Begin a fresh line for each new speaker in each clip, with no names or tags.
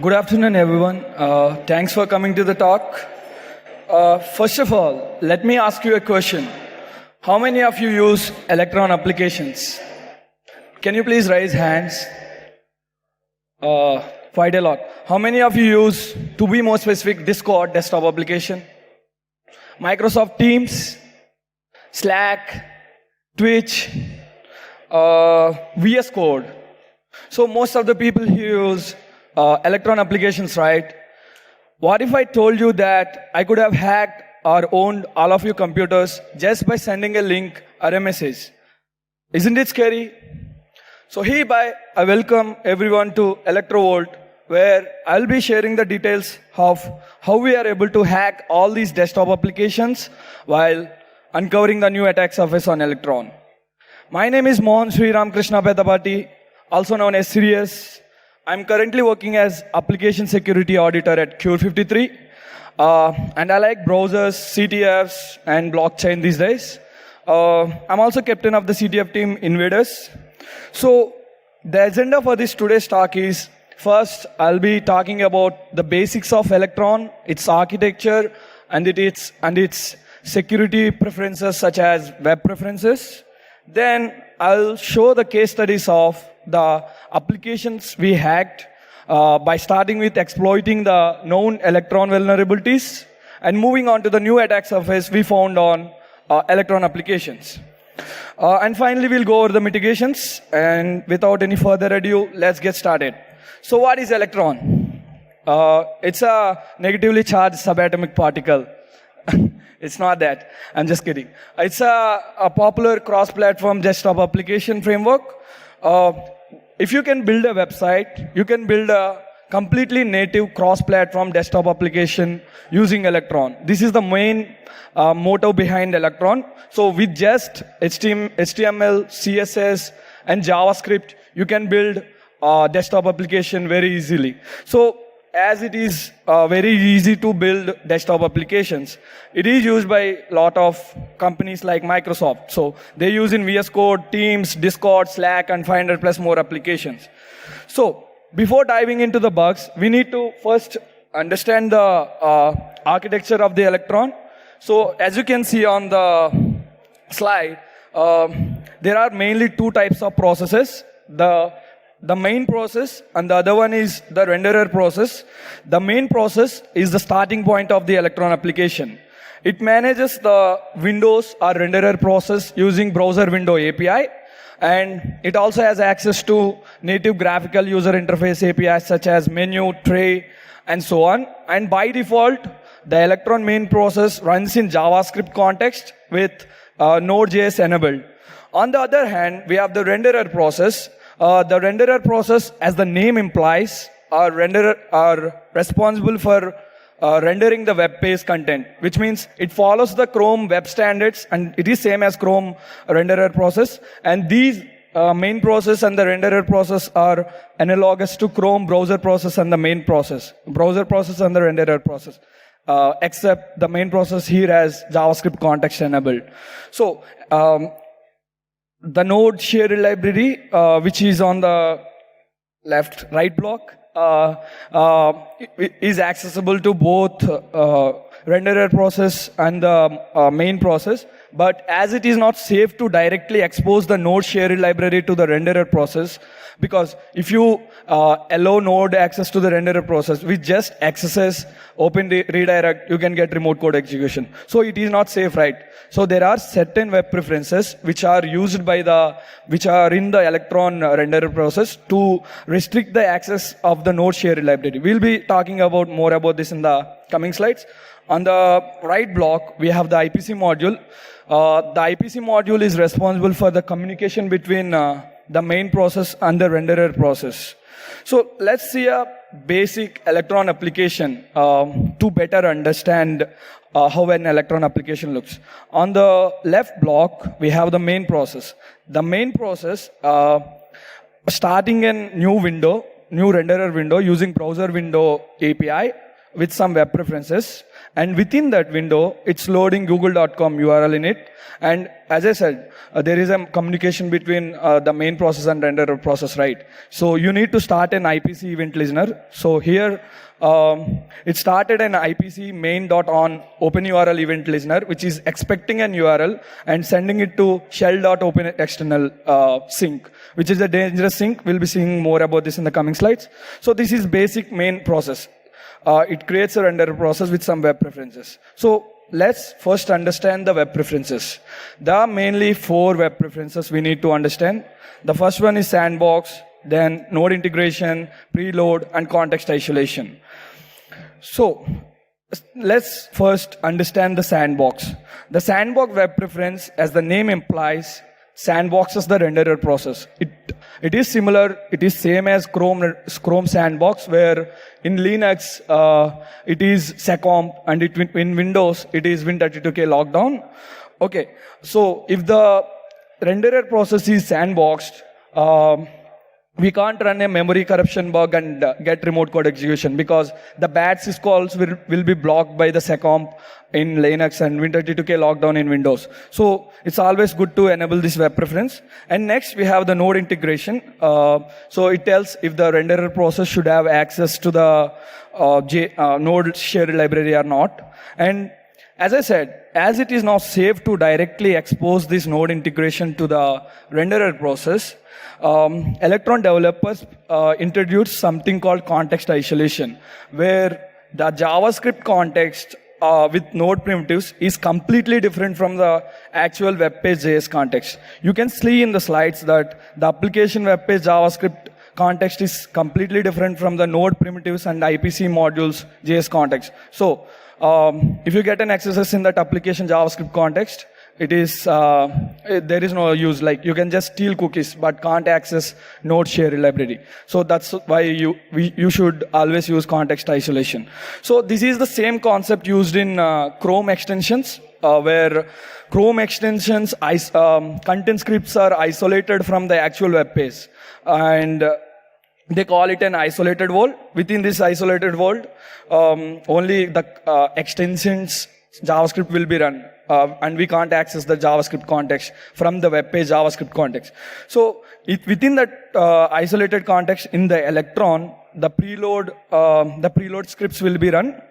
Good afternoon, everyone. Thanks for coming to the talk. First of all, let me ask you a question. How many of you use Electron applications? Can you please raise hands? Quite a lot. How many of you use, to be more specific, Discord desktop application? Microsoft Teams, Slack, Twitch, VS Code. So most of the people here use Electron applications, right? What if I told you that I could have hacked or owned all of your computers just by sending a link or a message? Isn't it scary? So hereby, I welcome everyone to ElectroVolt, where I'll be sharing the details of how we are able to hack all these desktop applications while uncovering the new attack surface on Electron. My name is Mohan Krishna Pedapati, also known as Sirius. I'm currently working as Application Security Auditor at Cure53. And I like browsers, CTFs, and blockchain these days. I'm also captain of the CTF team Invaders. So the agenda for this today's talk is, first, I'll be talking about the basics of Electron, its architecture, and its security preferences such as web preferences. Then I'll show the case studies of the applications we hacked by starting with exploiting the known Electron vulnerabilities and moving on to the new attack surface we found on Electron applications. And finally, we'll go over the mitigations. And without any further ado, let's get started. So what is Electron? It's a negatively charged subatomic particle. It's not that. I'm just kidding. It's a popular cross-platform desktop application framework. If you can build a website, you can build a completely native cross-platform desktop application using Electron. This is the main motto behind Electron. So with just HTML, CSS, and JavaScript, you can build a desktop application very easily. So as it is very easy to build desktop applications, it is used by a lot of companies like Microsoft. So they use in VS Code, Teams, Discord, Slack, and 500 plus more applications. So before diving into the bugs, we need to first understand the architecture of the Electron. So as you can see on the slide, there are mainly two types of processes. The main process and the other one is the renderer process. The main process is the starting point of the Electron application. It manages the Windows or renderer process using browser window API, and it also has access to native graphical user interface APIs such as menu, tray, and so on. And by default, the Electron main process runs in JavaScript context with Node.js enabled. On the other hand, we have the renderer process. The renderer process, as the name implies, are responsible for rendering the web page content, which means it follows the Chrome web standards, and it is same as Chrome renderer process. And these main process and the renderer process are analogous to Chrome browser process and the main process, browser process and the renderer process, except the main process here has JavaScript context enabled. So the node shared library, which is on the right block, is accessible to both renderer process and the main process. But as it is not safe to directly expose the node shared library to the renderer process, because if you allow node access to the renderer process with just XSS, open the redirect, you can get remote code execution. So it is not safe, right? So there are certain web preferences which are used which are in the Electron renderer process to restrict the access of the node shared library. We'll be talking more about this in the coming slides. On the right block, we have the IPC module. The IPC module is responsible for the communication between the main process and the renderer process. So let's see a basic Electron application to better understand how an Electron application looks. On the left block, we have the main process. The main process, starting a new renderer window using browser window API, with some web preferences. And within that window, it's loading google.com URL in it. And as I said, there is a communication between the main process and renderer process, right? So you need to start an IPC event listener. So here, it started an IPC main.on open URL event listener, which is expecting an URL and sending it to shell.open external sync, which is a dangerous sync. We'll be seeing more about this in the coming slides. So this is basic main process. It creates a renderer process with some web preferences. So let's first understand the web preferences. There are mainly 4 web preferences we need to understand. The first one is sandbox, then node integration, preload, and context isolation. So let's first understand the sandbox. The sandbox web preference, as the name implies, sandboxes the renderer process. It is similar, it is same as Chrome sandbox, where in Linux, it is seccomp, and in Windows, it is Win32k lockdown. Okay, so if the renderer process is sandboxed, we can't run a memory corruption bug and get remote code execution, because the bad syscalls will be blocked by the seccomp in Linux and Win32k lockdown in Windows. So it's always good to enable this web preference. And next we have the node integration. So it tells if the renderer process should have access to the node shared library or not. And as I said, as it is now safe to directly expose this node integration to the renderer process, Electron developers introduced something called context isolation, where the JavaScript context with node primitives is completely different from the actual web page JS context. You can see in the slides that the application web page JavaScript context is completely different from the node primitives and IPC modules JS context. So if you get an XSS in that application JavaScript context, it is there is no use. Like, you can just steal cookies but can't access node share library. So that's why you should always use context isolation. So this is the same concept used in Chrome extensions, where Chrome extensions content scripts are isolated from the actual web page, and they call it an isolated world. Within this isolated world, only the extensions JavaScript will be run, and we can't access the JavaScript context from the web page JavaScript context. So within that isolated context in the Electron, the preload scripts will be run.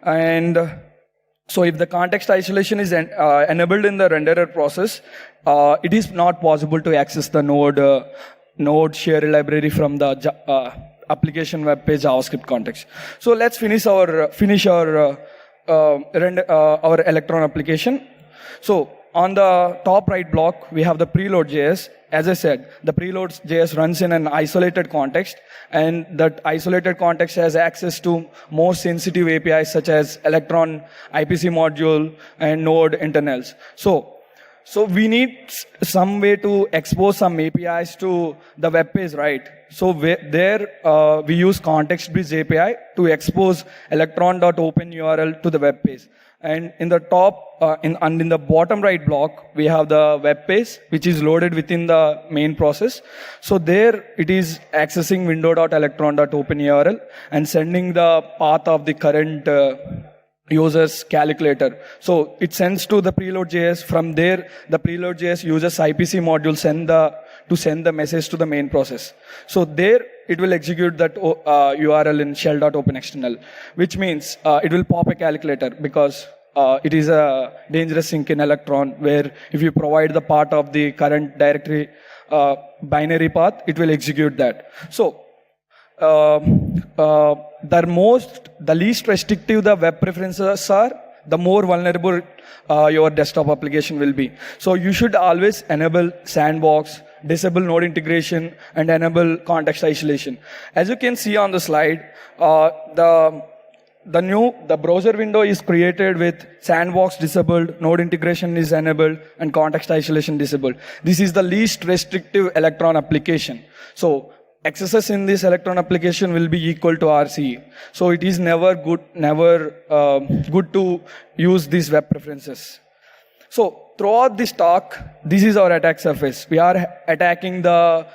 And so if the context isolation is enabled in the renderer process, it is not possible to access the node share library from the application web page JavaScript context. So let's finish our Electron application. So on the top right block, we have the preload.js. As I said, the preload.js runs in an isolated context, and that isolated context has access to more sensitive APIs such as Electron IPC module and node internals. So we need some way to expose some APIs to the web page, right? So we use context bridge API to expose electron.open URL to the web page. And in the top and in the bottom right block, we have the web page, which is loaded within the main process. So there it is accessing window.electron.open URL and sending the path of the current user's calculator. So it sends to the preload.js. From there, the preload.js uses IPC module to send the message to the main process. So there it will execute that URL in shell.openExternal, which means it will pop a calculator, because it is a dangerous sync in Electron, where if you provide the part of the current directory binary path, it will execute that. So the least restrictive the web preferences are, the more vulnerable your desktop application will be. So you should always enable sandbox, disable node integration, and enable context isolation. As you can see on the slide, the browser window is created with sandbox disabled, node integration is enabled, and context isolation disabled. This is the least restrictive Electron application. So XSS in this Electron application will be equal to RCE. So it is never good to use these web preferences. So throughout this talk, this is our attack surface. We are attacking the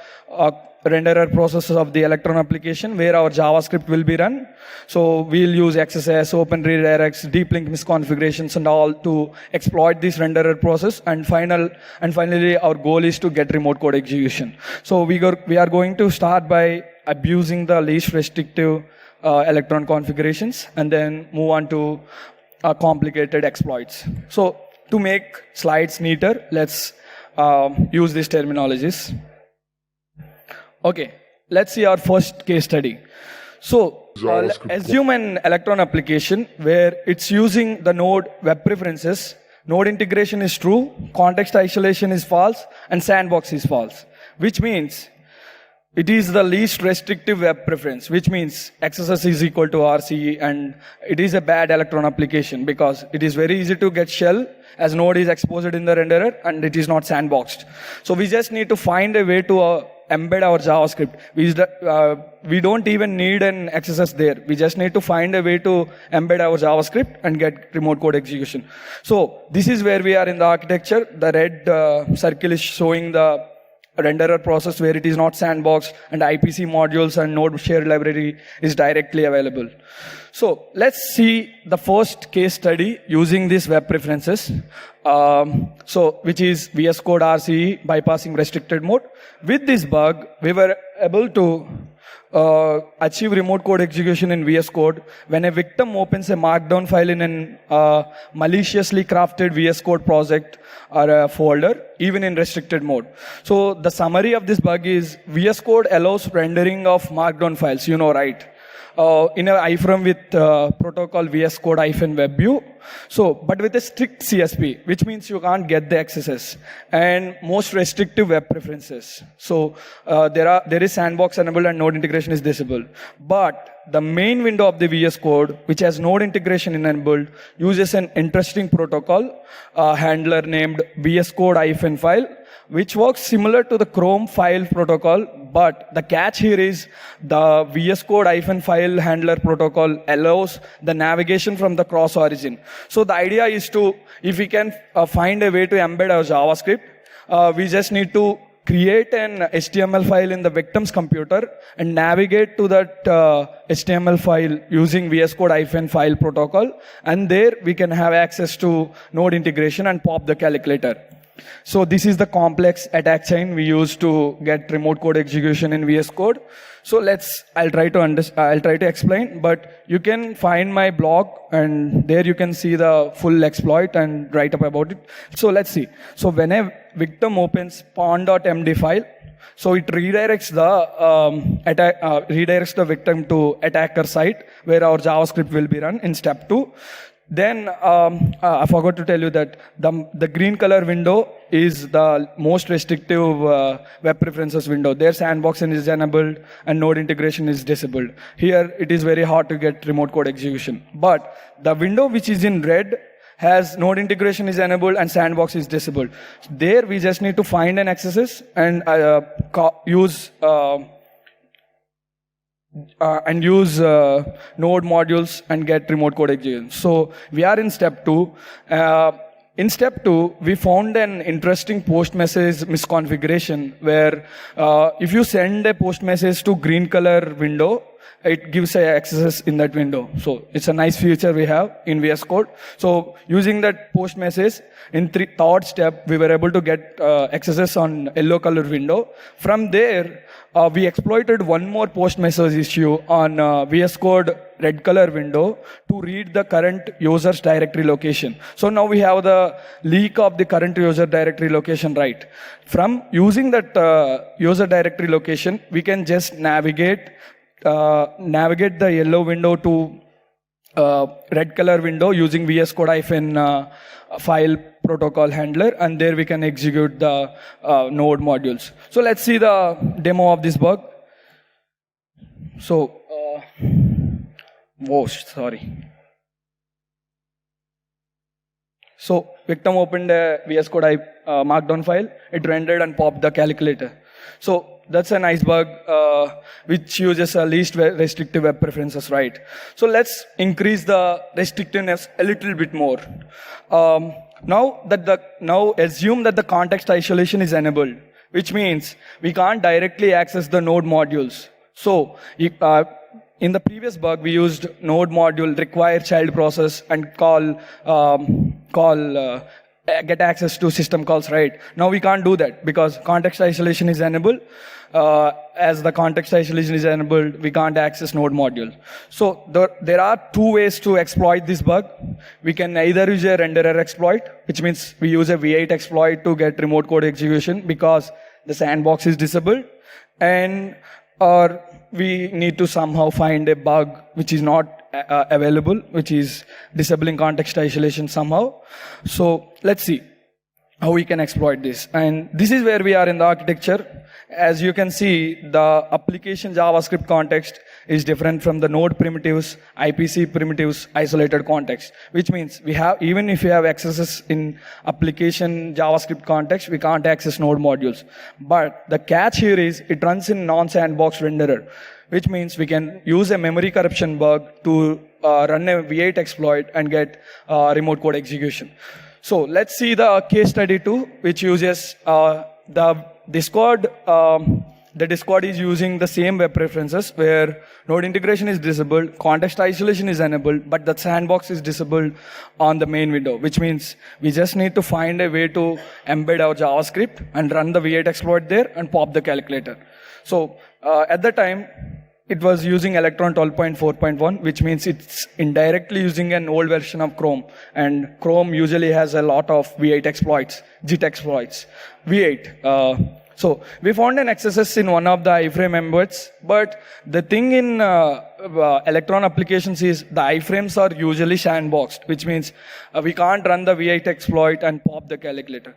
renderer processes of the Electron application where our JavaScript will be run. So we'll use XSS, open redirects, deep link misconfigurations and all to exploit this renderer process. And finally, our goal is to get remote code execution. So we are going to start by abusing the least restrictive Electron configurations and then move on to complicated exploits. So to make slides neater, let's use these terminologies. Okay, let's see our first case study. So assume an Electron application where it's using the node web preferences, node integration is true, context isolation is false, and sandbox is false, which means it is the least restrictive web preference, which means XSS is equal to RC, and it is a bad Electron application because it is very easy to get shell as node is exposed in the renderer and it is not sandboxed. So we just need to find a way to embed our JavaScript. We don't even need an XSS there. We just need to find a way to embed our JavaScript and get remote code execution. So this is where we are in the architecture. The red circle is showing the renderer process where it is not sandboxed and IPC modules and node shared library is directly available. So let's see the first case study using these web preferences. Which is VS Code RCE bypassing restricted mode. With this bug, we were able to achieve remote code execution in VS Code when a victim opens a markdown file in an maliciously crafted VS Code project or a folder, even in restricted mode. So the summary of this bug is VS Code allows rendering of markdown files, you know, right? In an iframe with protocol VS Code -WebView. So, but with a strict CSP, which means you can't get the XSS and most restrictive web preferences. So there is sandbox enabled and node integration is disabled. But the main window of the VS Code, which has node integration enabled, uses an interesting protocol handler named VS Code -file, which works similar to the Chrome file protocol, but the catch here is the VS Code -file handler protocol allows the navigation from the cross origin. So the idea is to, if we can find a way to embed our JavaScript, we just need to create an HTML file in the victim's computer and navigate to that HTML file using VS Code -file protocol, and there we can have access to node integration and pop the calculator. So this is the complex attack chain we use to get remote code execution in VS Code. So I'll try to explain, but you can find my blog and there you can see the full exploit and write up about it. So let's see. So when a victim opens pawn.md file, so it redirects the victim to attacker site where our JavaScript will be run in step 2. Then I forgot to tell you that the green color window is the most restrictive web preferences window. There sandboxing is enabled and node integration is disabled. Here it is very hard to get remote code execution. But the window which is in red has node integration is enabled and sandbox is disabled. There we just need to find an XSS and use node modules and get remote code execution. So we are in step 2. In step 2, we found an interesting post message misconfiguration where if you send a post message to green color window, it gives access in that window. So it's a nice feature we have in VS Code. So using that post message, in third step, we were able to get access on yellow color window. From there, we exploited one more post message issue on VS Code red color window to read the current user's directory location. So now we have the leak of the current user directory location, right? From using that user directory location, we can just navigate the yellow window to red color window using VS Code -file protocol handler, and there we can execute the node modules. So let's see the demo of this bug. So, So victim opened a VS Code markdown file. It rendered and popped the calculator. So that's a nice bug which uses least restrictive web preferences, right? So let's increase the restrictiveness a little bit more. Now assume that the context isolation is enabled. which means we can't directly access the node modules. So in the previous bug, we used node module require child process and get access to system calls, right? Now we can't do that because context isolation is enabled. As the context isolation is enabled, we can't access node module. So there are two ways to exploit this bug. We can either use a renderer exploit, which means we use a V8 exploit to get remote code execution because the sandbox is disabled, or we need to somehow find a bug which is not available, which is disabling context isolation somehow. So let's see how we can exploit this. And this is where we are in the architecture. As you can see, the application JavaScript context is different from the node primitives, IPC primitives, isolated context, which means we have, even if you have accesses in application JavaScript context, we can't access node modules. But the catch here is it runs in non-sandbox renderer, which means we can use a memory corruption bug to run a V8 exploit and get remote code execution. So let's see the case study 2, which uses the Discord. The Discord is using the same web preferences where node integration is disabled, context isolation is enabled, but the sandbox is disabled on the main window, which means we just need to find a way to embed our JavaScript and run the V8 exploit there and pop the calculator. So at the time, it was using Electron 12.4.1, which means it's indirectly using an old version of Chrome. And Chrome usually has a lot of V8 exploits, JIT exploits. V8. So we found an XSS in one of the iframe embeds, but the thing in Electron applications is the iframes are usually sandboxed, which means we can't run the V8 exploit and pop the calculator.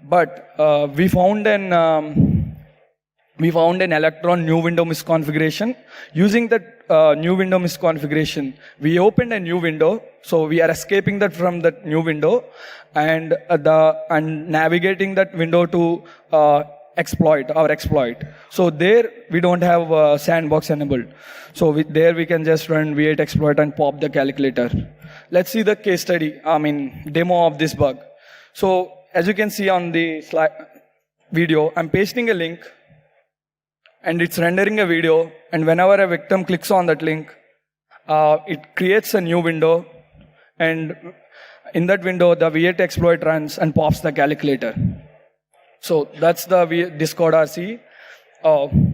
But we found an Electron new window misconfiguration. Using that new window misconfiguration, we opened a new window. So we are escaping that from that new window and navigating that window to our exploit. So there we don't have sandbox enabled. So there we can just run V8 exploit and pop the calculator. Let's see the case study, demo of this bug. So as you can see on the video, I'm pasting a link and it's rendering a video, and whenever a victim clicks on that link, it creates a new window, and in that window, the V8 exploit runs and pops the calculator. So that's the Discord RC.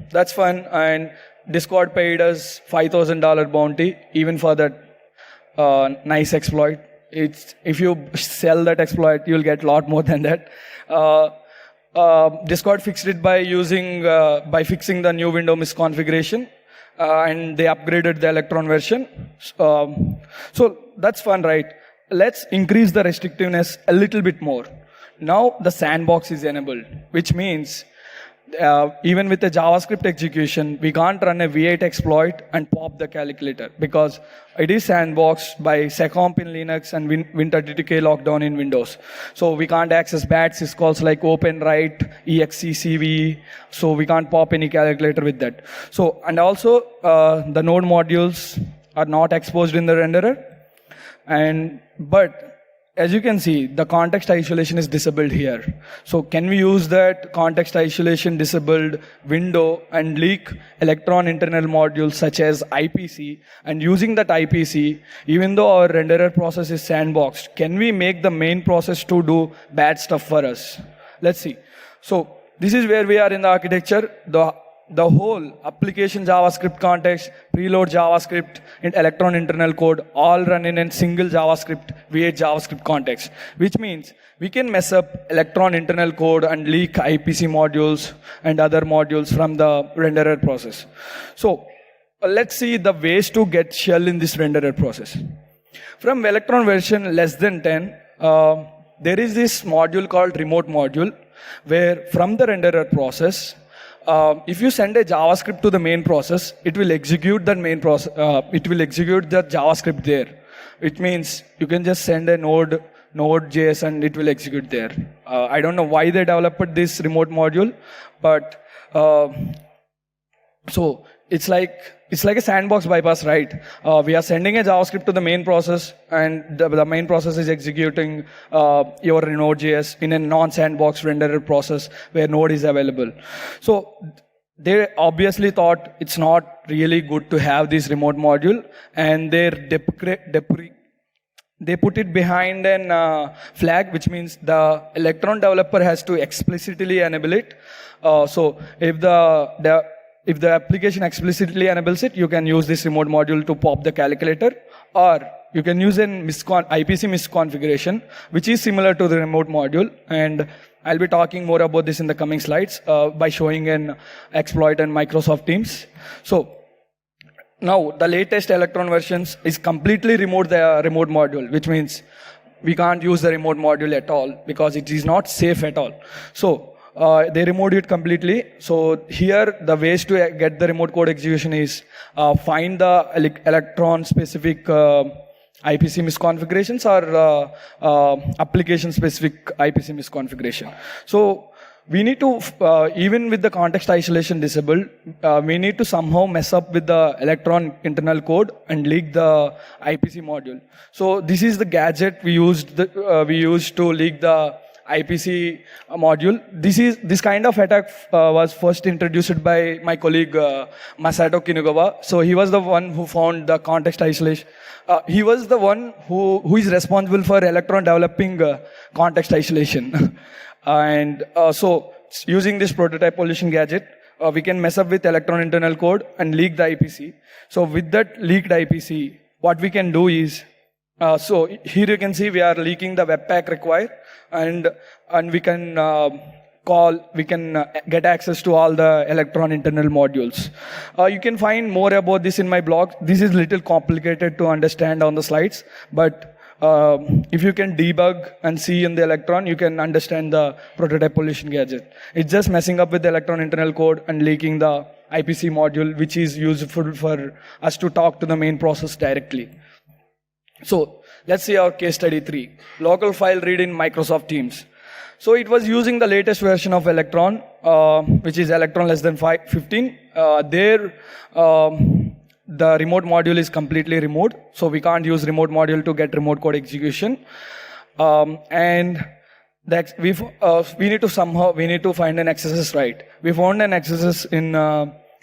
That's fun, and Discord paid us $5,000 bounty, even for that nice exploit. If you sell that exploit, you'll get a lot more than that. Discord fixed it by fixing the new window misconfiguration, and they upgraded the Electron version. So that's fun, right? Let's increase the restrictiveness a little bit more. Now the sandbox is enabled, which means even with the JavaScript execution, we can't run a V8 exploit and pop the calculator because it is sandboxed by seccomp in Linux and Win32k lockdown in Windows. So we can't access bad syscalls like open, write, execv. So we can't pop any calculator with that. So, and also the node modules are not exposed in the renderer. But as you can see, the context isolation is disabled here. So can we use that context isolation disabled window and leak Electron internal modules such as IPC? And using that IPC, even though our renderer process is sandboxed, can we make the main process to do bad stuff for us? Let's see. So this is where we are in the architecture. The whole application JavaScript context, preload JavaScript, and Electron internal code all run in a single JavaScript, V8 JavaScript context, which means we can mess up Electron internal code and leak IPC modules and other modules from the renderer process. So let's see the ways to get shell in this renderer process. From Electron version less than 10, there is this module called remote module, where from the renderer process, if you send a JavaScript to the main process, it will execute that main process. It will execute the JavaScript there. It means you can just send a Node.js and it will execute there. I don't know why they developed this remote module, but So it's like a sandbox bypass, right? We are sending a JavaScript to the main process, and the main process is executing your Node.js in a non-sandbox renderer process where Node is available. So they obviously thought it's not really good to have this remote module, and they put it behind an flag, which means the Electron developer has to explicitly enable it. So if the application explicitly enables it, you can use this remote module to pop the calculator, or you can use an IPC misconfiguration, which is similar to the remote module. And I'll be talking more about this in the coming slides by showing an exploit in Microsoft Teams. So now the latest Electron versions is completely removed the remote module, which means we can't use the remote module at all because it is not safe at all. So they removed it completely. So here the ways to get the remote code execution is find the Electron specific IPC misconfigurations or application specific IPC misconfiguration. So we need to, even with the context isolation disabled, we need to somehow mess up with the Electron internal code and leak the IPC module. So this is the gadget we used to leak the IPC module. This kind of attack was first introduced by my colleague Masato Kinugawa. So he was the one who found the context isolation. He was the one who is responsible for Electron developing context isolation. And so using this prototype pollution gadget, we can mess up with Electron internal code and leak the IPC. So with that leaked IPC, what we can do is, so here you can see we are leaking the webpack require, and we can get access to all the Electron internal modules. You can find more about this in my blog. This is a little complicated to understand on the slides, but if you can debug and see in the Electron, you can understand the prototype pollution gadget. It's just messing up with the Electron internal code and leaking the IPC module, which is useful for us to talk to the main process directly. So let's see our case study 3, local file read in Microsoft Teams. So it was using the latest version of Electron, which is Electron less than 15. There, the remote module is completely removed, so we can't use remote module to get remote code execution. And we need to find an XSS, right? We found an XSS in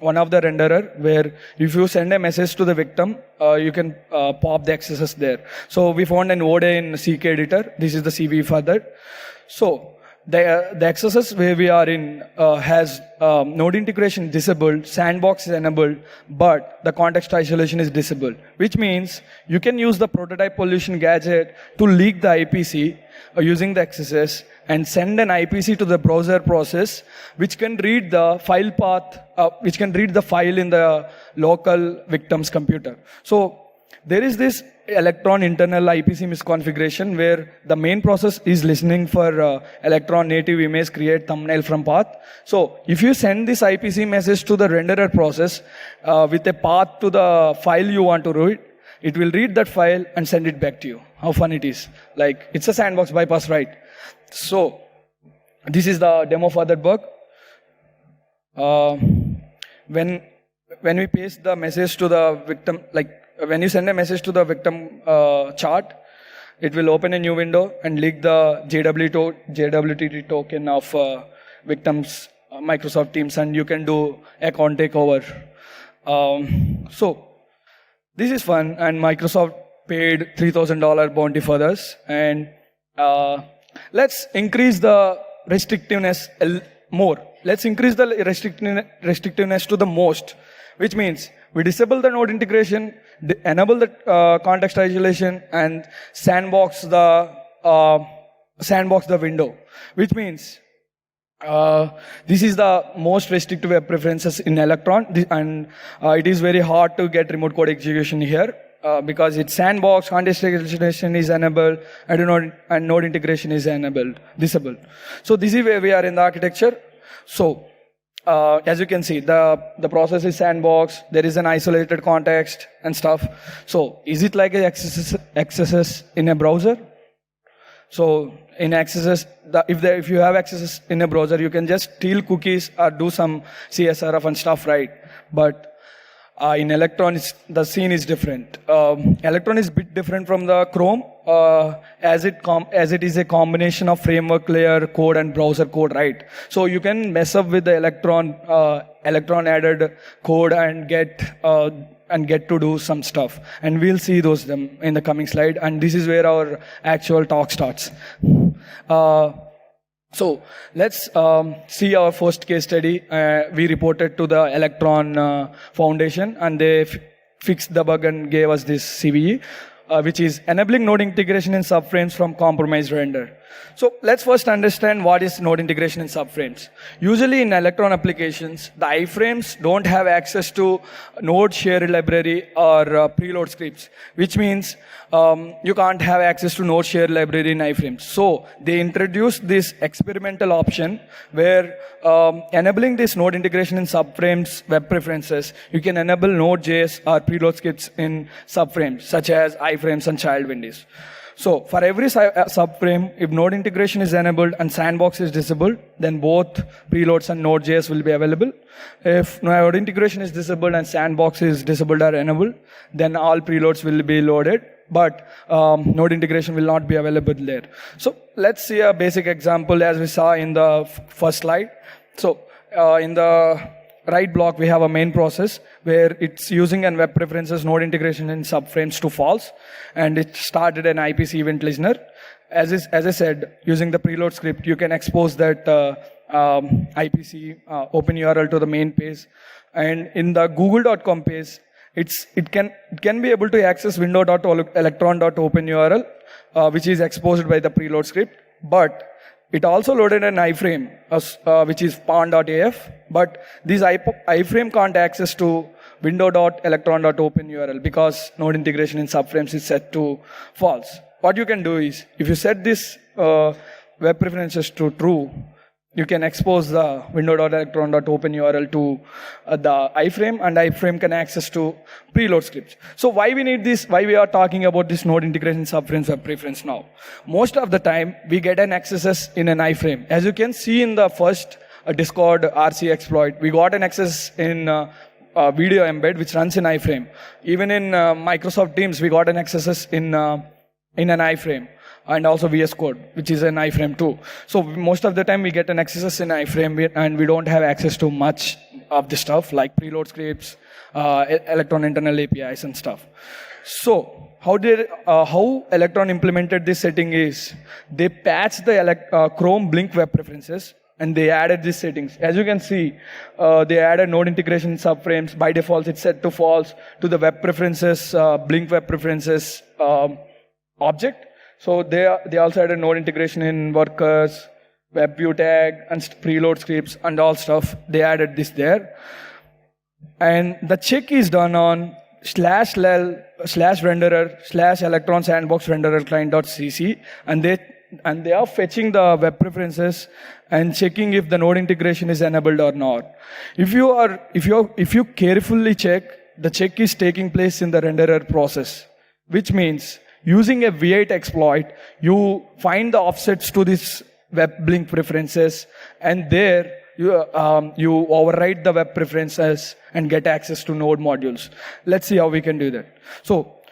one of the renderer where if you send a message to the victim, you can pop the XSS there. So we found an ODE in CK editor. This is the CV for that. So the XSS where we are in has node integration disabled, sandbox is enabled, but the context isolation is disabled, which means you can use the prototype pollution gadget to leak the IPC using the XSS and send an IPC to the browser process, which can read the file path, which can read the file in the local victim's computer. So there is this Electron internal IPC misconfiguration where the main process is listening for Electron native image create thumbnail from path. So if you send this IPC message to the renderer process with a path to the file you want to read, it will read that file and send it back to you. How fun it is. Like, it's a sandbox bypass, right? So this is the demo for that bug. When we paste the message to the victim, like when you send a message to the victim chart, it will open a new window and leak the JWT token of victim's Microsoft Teams, and you can do account takeover. So this is fun, and Microsoft paid $3,000 bounty for this. And let's increase the restrictiveness more. Let's increase the restrictiveness to the most, which means we disable the node integration, enable the context isolation, and sandbox the window, which means this is the most restrictive web preferences in Electron, and it is very hard to get remote code execution here because its sandbox, context isolation is enabled, and node integration is disabled. So this is where we are in the architecture. So as you can see, the process is sandbox, there is an isolated context and stuff. So is it like a XSS in a browser? So in XSS, if you have XSS in a browser, you can just steal cookies or do some CSRF and stuff, right? but in Electron, the scene is different. Electron is a bit different from the Chrome, as it is a combination of framework layer code and browser code, right? So you can mess up with the Electron added code and get to do some stuff. And we'll see them in the coming slide. And this is where our actual talk starts. So let's see our first case study. We reported to the Electron Foundation, and they fixed the bug and gave us this CVE, which is enabling node integration in subframes from compromised render. So let's first understand what is node integration in subframes. Usually in Electron applications, the iframes don't have access to node share library or preload scripts, which means you can't have access to node share library in iframes. So they introduced this experimental option where enabling this node integration in subframes web preferences, you can enable Node.js or preload scripts in subframes, such as iframes and child windows. So for every subframe, if node integration is enabled and sandbox is disabled, then both preloads and Node.js will be available. If node integration is disabled and sandbox is disabled or enabled, then all preloads will be loaded, but node integration will not be available there. So let's see a basic example as we saw in the first slide. So in the right block, we have a main process where it's using an web preferences node integration in subframes to false, and it started an IPC event listener. As I said, using the preload script, you can expose that IPC open URL to the main page, and in the google.com page, it can be able to access window.electron.open URL, which is exposed by the preload script, but it also loaded an iframe, which is pawn.af, but this iframe can't access to window.electron.open URL because node integration in subframes is set to false. What you can do is, if you set this web preferences to true, you can expose the window.electron.open URL to the iframe, and iframe can access to preload scripts. So why we need this? Why we are talking about this node integration subframes web preference now? Most of the time, we get an access in an iframe. As you can see in the first Discord RC exploit, we got an access in video embed, which runs in iframe. Even in Microsoft Teams, we got an access in an iframe. And also VS Code, which is an iframe too. So most of the time we get an access in iframe, and we don't have access to much of the stuff like preload scripts, Electron internal APIs and stuff. So how Electron implemented this setting is, they patched the Chrome Blink web preferences, and they added these settings. As you can see, they added node integration in subframes. By default, it's set to false to the web preferences, Blink web preferences object. So they also added node integration in workers, web view tag, and preload scripts, and all stuff. They added this there. And the check is done on /lel/renderer/electron sandbox renderer client.cc, and they are fetching the web preferences and checking if the node integration is enabled or not. If you carefully check, the check is taking place in the renderer process, which means using a V8 exploit, you find the offsets to this web blink preferences, and there you override the web preferences and get access to node modules. Let's see how we can do that. So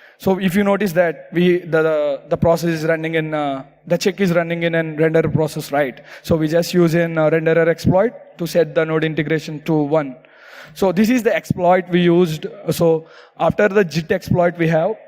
if you notice that the process is running in the check is running in a renderer process, right? So we just use a renderer exploit to set the node integration to 1. So this is the exploit we used. So after the JIT exploit we have.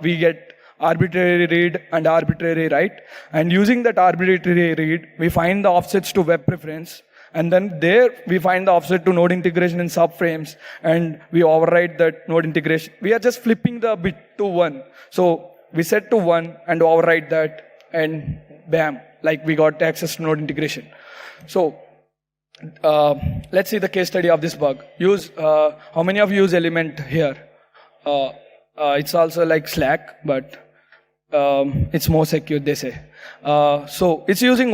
We get arbitrary read and arbitrary write. And using that arbitrary read, we find the offsets to web preference. And then there we find the offset to node integration in subframes. And we override that node integration. We are just flipping the bit to 1. So we set to 1 and override that. And bam, like we got access to node integration. So let's see the case study of this bug. How many of you use Element here? It's also like Slack, but it's more secure, they say. So it's using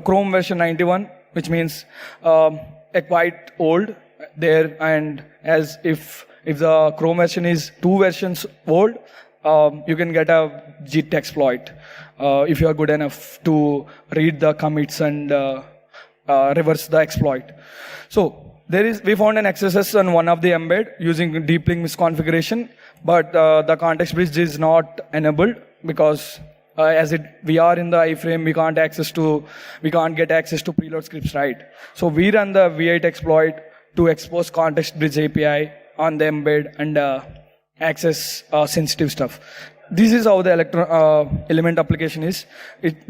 Chrome version 91, which means quite old there. And as if the Chrome version is 2 versions old, you can get a JIT exploit if you are good enough to read the commits and reverse the exploit. So we found an XSS on one of the embed using deep link misconfiguration, but the context bridge is not enabled because we are in the iframe, we can't get access to preload scripts, right? So we run the V8 exploit to expose context bridge API on the embed and access sensitive stuff. This is how the element application is.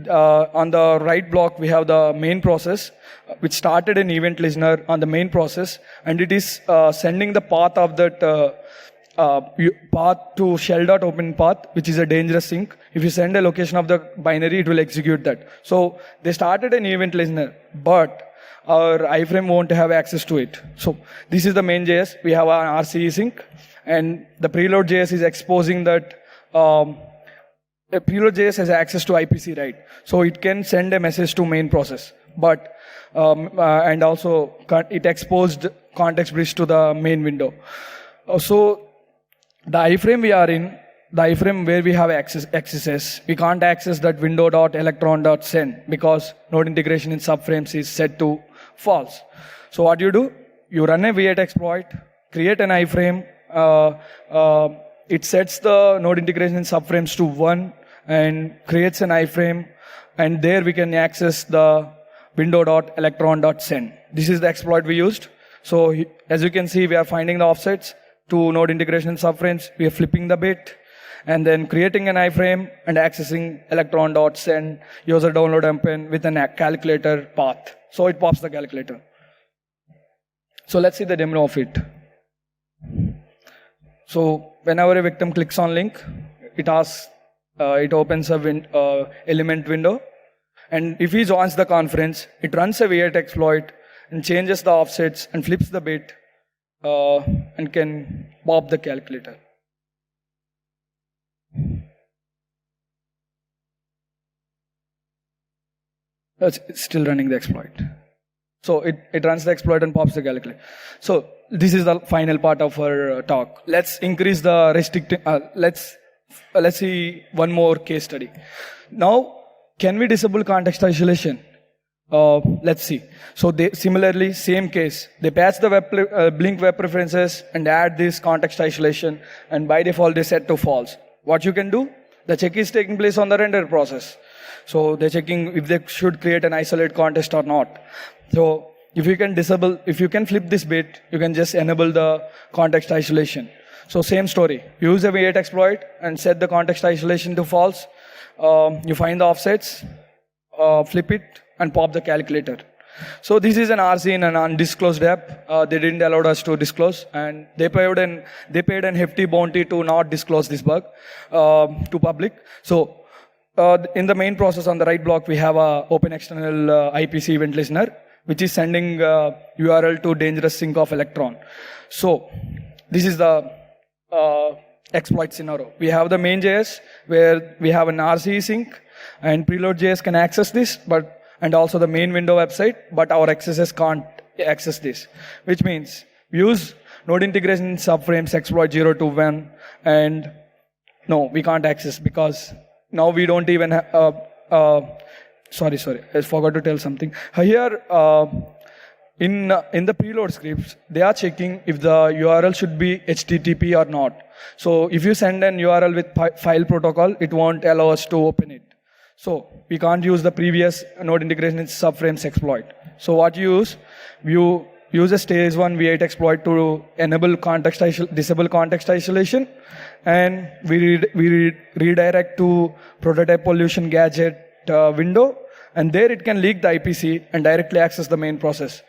On the right block, we have the main process, which started an event listener on the main process, and it is sending the path of that path to shell.open path, which is a dangerous sync. If you send a location of the binary, it will execute that. So they started an event listener, but our iframe won't have access to it. So this is the main JS. We have an RCE sync, and the preload JS is exposing that a preload JS has access to IPC, right? So it can send a message to main process, but and also it exposed context bridge to the main window. So the iframe we are in, the iframe where we have accesses, we can't access that window.electron.send because node integration in subframes is set to false. So what you do? You run a V8 exploit, create an iframe. It sets the node integration in subframes to 1 and creates an iframe, and there we can access the window.electron.send. This is the exploit we used. So as you can see, we are finding the offsets to node integration in subframes. We are flipping the bit and then creating an iframe and accessing electron.send user download mpen with a calculator path. So it pops the calculator. So let's see the demo of it. So whenever a victim clicks on link, it opens a element window. And if he joins the conference, it runs a V8 exploit and changes the offsets and flips the bit and can pop the calculator. It's still running the exploit. So it runs the exploit and pops the calculator. So this is the final part of our talk. Let's increase the let's see one more case study. Now, can we disable context isolation? Let's see. So similarly, same case. They patch the blink web preferences and add this context isolation, and by default they set to false. What you can do? The check is taking place on the render process. So they're checking if they should create an isolate context or not. So if you can flip this bit, you can just enable the context isolation. So same story. Use a V8 exploit and set the context isolation to false. You find the offsets, flip it, and pop the calculator. So this is an RC in an undisclosed app. They didn't allow us to disclose, and they paid an hefty bounty to not disclose this bug to public. So in the main process on the right block, we have a open external IPC event listener, which is sending URL to dangerous sync of Electron. So this is the exploit scenario. We have the main JS where we have an RCE sync, and preload JS can access this, and also the main window website, but our XSS can't access this, which means we use node integration in subframes exploit 0 to 1, and no, we can't access because now we don't even have, sorry, I forgot to tell something. Here, in the preload scripts, they are checking if the URL should be HTTP or not. So if you send an URL with file protocol, it won't allow us to open it. So we can't use the previous node integration in subframes exploit. So what you use a stage 1 V8 exploit to enable disable context isolation, and we redirect to prototype pollution gadget window, and there it can leak the IPC and directly access the main process.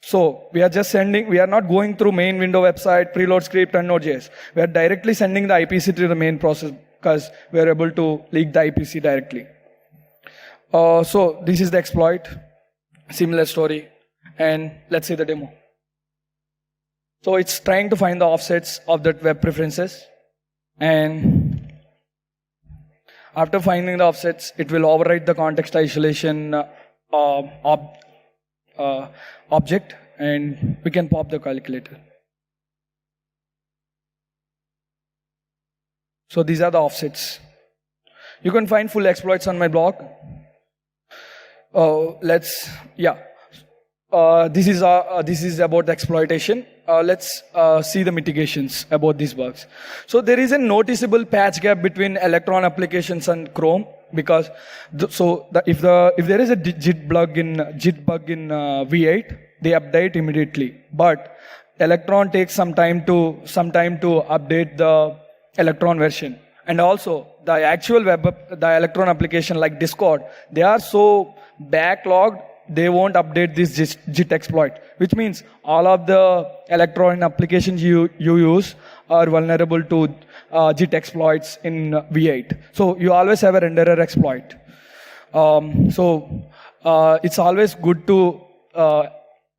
So we are not going through main window website, preload script, and Node.js. We are directly sending the IPC to the main process because we are able to leak the IPC directly. So this is the exploit, similar story, and let's see the demo. So it's trying to find the offsets of that web preferences, and after finding the offsets, it will overwrite the context isolation object, and we can pop the calculator. So these are the offsets. You can find full exploits on my blog. this is about the exploitation. Let's see the mitigations about these bugs. So there is a noticeable patch gap between Electron applications and Chrome because if there is a JIT bug in V8, they update immediately. But Electron takes some time to update the Electron version. And also the actual the Electron application like Discord, they are so backlogged. They won't update this JIT exploit, which means all of the Electron applications you use are vulnerable to JIT exploits in V8. So you always have a renderer exploit. It's always good to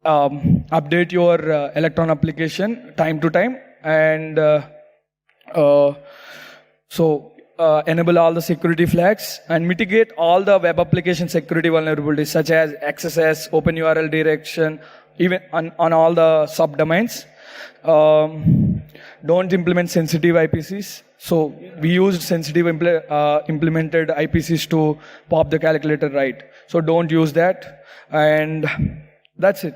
update your Electron application time to time, and enable all the security flags and mitigate all the web application security vulnerabilities such as XSS, open URL redirection, even on all the subdomains. Don't implement sensitive IPCs. So we used sensitive implemented IPCs to pop the calculator right. So don't use that. And that's it.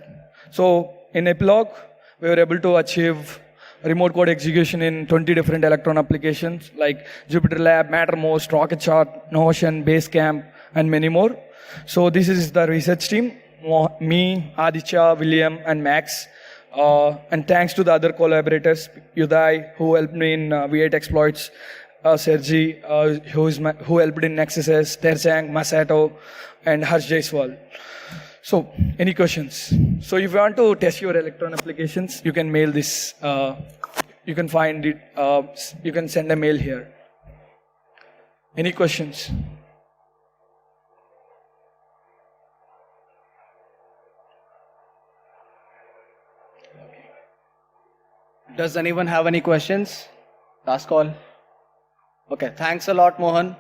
So in epilogue, we were able to achieve remote code execution in 20 different Electron applications like JupyterLab, Mattermost, Rocketchart, Notion, Basecamp, and many more. So this is the research team, me, Aditya, William, and Max. And thanks to the other collaborators, Uday, who helped me in V8 exploits, Sergi, who helped in XSS, Terchang, Masato, and Harsh Jaiswal. So, any questions? So, if you want to test your Electron applications, you can mail this. You can find it. You can send a mail here. Any questions?
Does anyone have any questions? Last call. Okay, thanks a lot, Mohan.